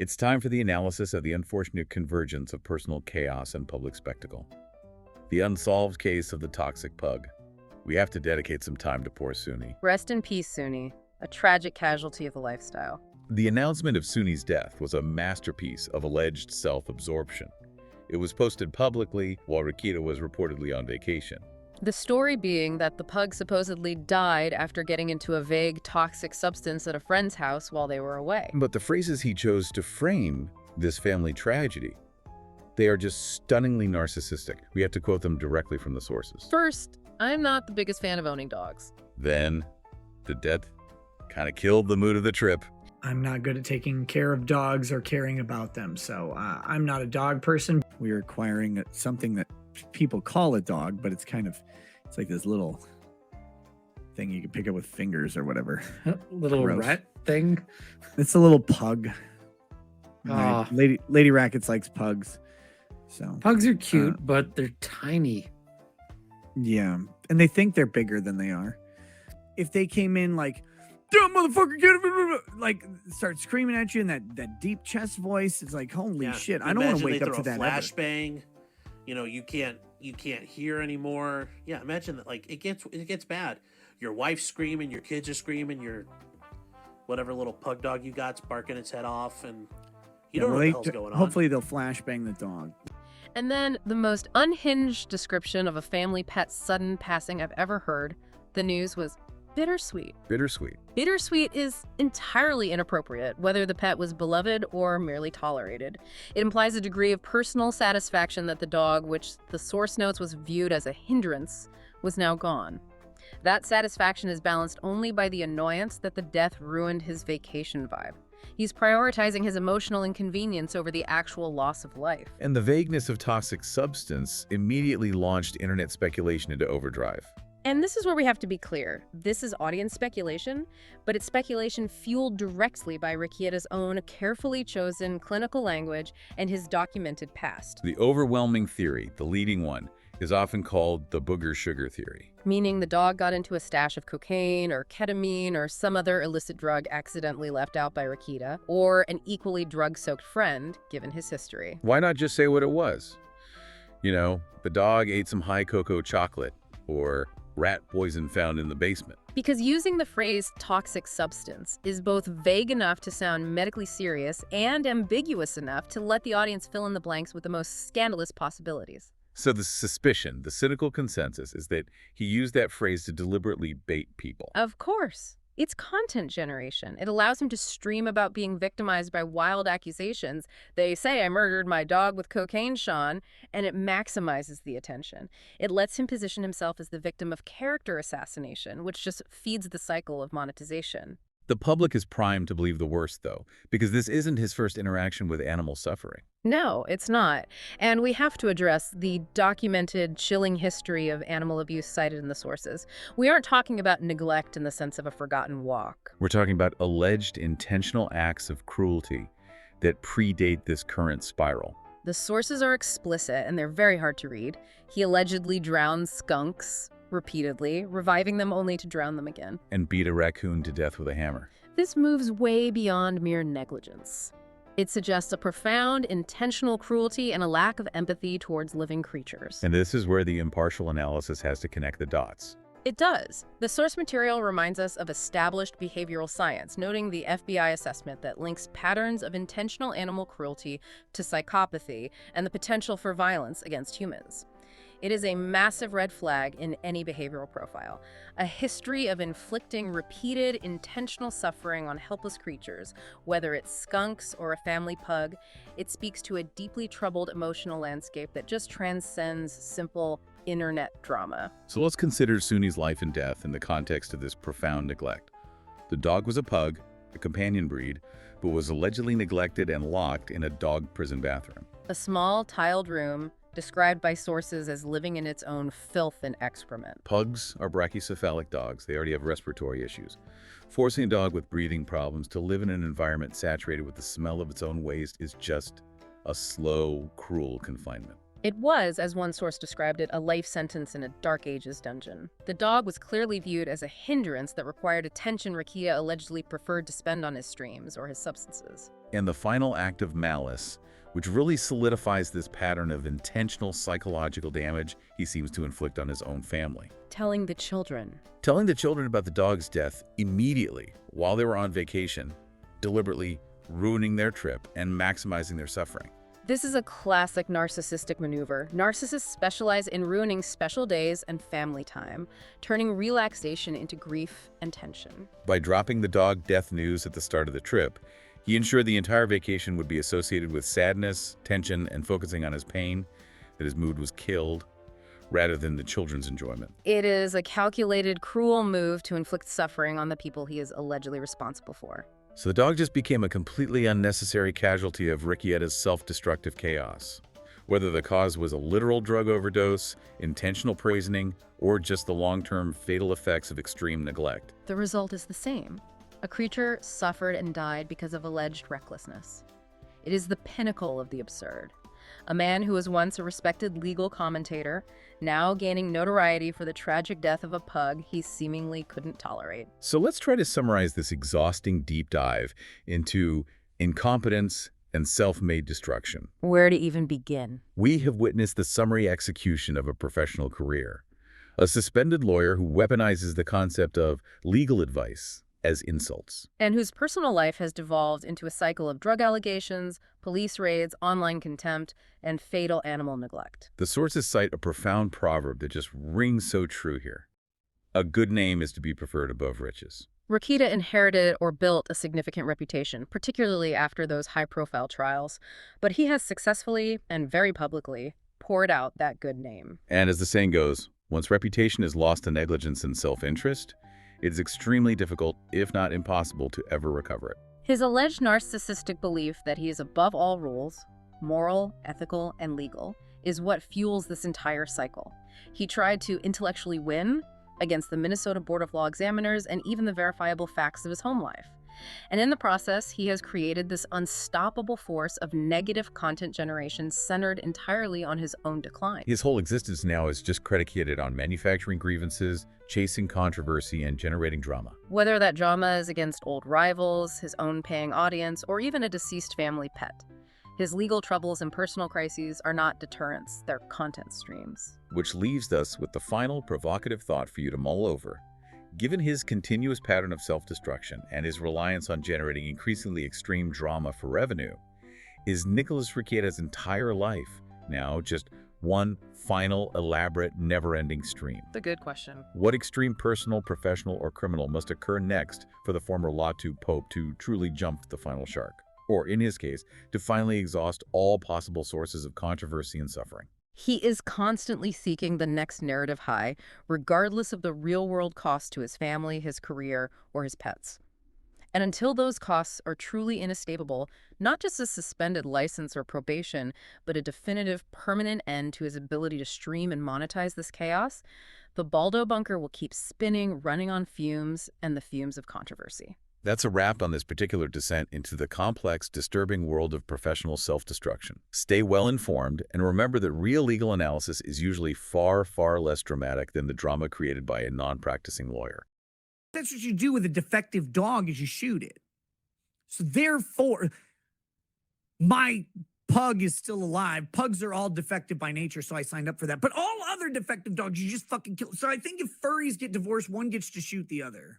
It's time for the analysis of the unfortunate convergence of personal chaos and public spectacle. The unsolved case of the toxic pug. We have to dedicate some time to poor Suni. Rest in peace, Suni, a tragic casualty of the lifestyle. The announcement of Suni's death was a masterpiece of alleged self-absorption. It was posted publicly while Rekieta was reportedly on vacation. The story being that the pug supposedly died after getting into a vague toxic substance at a friend's house while they were away. But the phrases he chose to frame this family tragedy, they are just stunningly narcissistic. We have to quote them directly from the sources. First, I'm not the biggest fan of owning dogs. Then, the death kind of killed the mood of the trip. I'm not good at taking care of dogs or caring about them, so I'm not a dog person. We are acquiring something that people call a dog, but it's like this little thing you can pick up with fingers or whatever. Little Gross. rat thing. It's a little pug. Ah. Lady Rackets likes pugs. So Pugs are cute, but they're tiny. yeah, and they think they're bigger than they are. If they came in like, "Damn motherfucker, get it!" like start screaming at you in that deep chest voice, it's like, holy shit! I don't want to wake up to that. Flashbang. You know, you can't hear anymore. Yeah, imagine that. Like it gets bad. Your wife's screaming, your kids are screaming, your whatever little pug dog you got's barking its head off, and you don't know what the hell's going on. Hopefully they'll flashbang the dog. And then the most unhinged description of a family pet's sudden passing I've ever heard. The news was bittersweet. Bittersweet. Bittersweet is entirely inappropriate, whether the pet was beloved or merely tolerated. It implies a degree of personal satisfaction that the dog, which the source notes was viewed as a hindrance, was now gone. That satisfaction is balanced only by the annoyance that the death ruined his vacation vibe. He's prioritizing his emotional inconvenience over the actual loss of life. And the vagueness of toxic substance immediately launched internet speculation into overdrive. And this is where we have to be clear. This is audience speculation, but it's speculation fueled directly by Rekieta's own carefully chosen clinical language and his documented past. The overwhelming theory, the leading one, is often called the booger sugar theory. Meaning the dog got into a stash of cocaine or ketamine or some other illicit drug accidentally left out by Rekieta, or an equally drug-soaked friend, given his history. Why not just say what it was? You know, the dog ate some high cocoa chocolate, or rat poison found in the basement. Because using the phrase toxic substance is both vague enough to sound medically serious and ambiguous enough to let the audience fill in the blanks with the most scandalous possibilities. So the suspicion, the cynical consensus, is that he used that phrase to deliberately bait people. Of course. It's content generation. It allows him to stream about being victimized by wild accusations. They say I murdered my dog with cocaine, Sean, and it maximizes the attention. It lets him position himself as the victim of character assassination, which just feeds the cycle of monetization. The public is primed to believe the worst, though, because this isn't his first interaction with animal suffering. No, it's not. And we have to address the documented, chilling history of animal abuse cited in the sources. We aren't talking about neglect in the sense of a forgotten walk. We're talking about alleged intentional acts of cruelty that predate this current spiral. The sources are explicit and they're very hard to read. He allegedly drowned skunks repeatedly, reviving them only to drown them again. And beat a raccoon to death with a hammer. This moves way beyond mere negligence. It suggests a profound, intentional cruelty and a lack of empathy towards living creatures. And this is where the impartial analysis has to connect the dots. It does. The source material reminds us of established behavioral science, noting the FBI assessment that links patterns of intentional animal cruelty to psychopathy and the potential for violence against humans. It is a massive red flag in any behavioral profile. A history of inflicting repeated, intentional suffering on helpless creatures, whether it's skunks or a family pug. It speaks to a deeply troubled emotional landscape that just transcends simple internet drama. So let's consider Suni's life and death in the context of this profound neglect. The dog was a pug, a companion breed, but was allegedly neglected and locked in a dog prison bathroom. A small, tiled room, described by sources as living in its own filth and excrement. Pugs are brachycephalic dogs. They already have respiratory issues. Forcing a dog with breathing problems to live in an environment saturated with the smell of its own waste is just a slow, cruel confinement. It was, as one source described it, a life sentence in a Dark Ages dungeon. The dog was clearly viewed as a hindrance that required attention Rekieta allegedly preferred to spend on his streams or his substances. And the final act of malice, which really solidifies this pattern of intentional psychological damage he seems to inflict on his own family. Telling the children. Telling the children about the dog's death immediately while they were on vacation, deliberately ruining their trip and maximizing their suffering. This is a classic narcissistic maneuver. Narcissists specialize in ruining special days and family time, turning relaxation into grief and tension. By dropping the dog death news at the start of the trip, he ensured the entire vacation would be associated with sadness, tension, and focusing on his pain, that his mood was killed, rather than the children's enjoyment. It is a calculated, cruel move to inflict suffering on the people he is allegedly responsible for. So the dog just became a completely unnecessary casualty of Rekieta's self-destructive chaos. Whether the cause was a literal drug overdose, intentional poisoning, or just the long-term fatal effects of extreme neglect. The result is the same. A creature suffered and died because of alleged recklessness. It is the pinnacle of the absurd. A man who was once a respected legal commentator, now gaining notoriety for the tragic death of a pug he seemingly couldn't tolerate. So let's try to summarize this exhausting deep dive into incompetence and self-made destruction. Where to even begin? We have witnessed the summary execution of a professional career. A suspended lawyer who weaponizes the concept of legal advice as insults. And whose personal life has devolved into a cycle of drug allegations, police raids, online contempt, and fatal animal neglect. The sources cite a profound proverb that just rings so true here. A good name is to be preferred above riches. Rekieta inherited or built a significant reputation, particularly after those high-profile trials, but he has successfully and very publicly poured out that good name. And as the saying goes, once reputation is lost to negligence and self-interest, it is extremely difficult, if not impossible, to ever recover it. His alleged narcissistic belief that he is above all rules, moral, ethical, and legal, is what fuels this entire cycle. He tried to intellectually win against the Minnesota Board of Law examiners and even the verifiable facts of his home life. And in the process, he has created this unstoppable force of negative content generation centered entirely on his own decline. His whole existence now is just predicated on manufacturing grievances, chasing controversy, and generating drama. Whether that drama is against old rivals, his own paying audience, or even a deceased family pet. His legal troubles and personal crises are not deterrents, they're content streams. Which leaves us with the final provocative thought for you to mull over. Given his continuous pattern of self-destruction and his reliance on generating increasingly extreme drama for revenue, is Nicholas Rekieta's entire life now just one final, elaborate, never-ending stream? The good question. What extreme personal, professional, or criminal must occur next for the former Latu Pope to truly jump the final shark? Or, in his case, to finally exhaust all possible sources of controversy and suffering? He is constantly seeking the next narrative high, regardless of the real-world cost to his family, his career, or his pets. And until those costs are truly inescapable, not just a suspended license or probation, but a definitive permanent end to his ability to stream and monetize this chaos, the Baldo bunker will keep spinning, running on fumes and the fumes of controversy. That's a wrap on this particular descent into the complex, disturbing world of professional self-destruction. Stay well informed, and remember that real legal analysis is usually far, far less dramatic than the drama created by a non-practicing lawyer. That's what you do with a defective dog, is you shoot it. So therefore, my pug is still alive. Pugs are all defective by nature, so I signed up for that. But all other defective dogs, you just fucking kill. So I think if furries get divorced, one gets to shoot the other.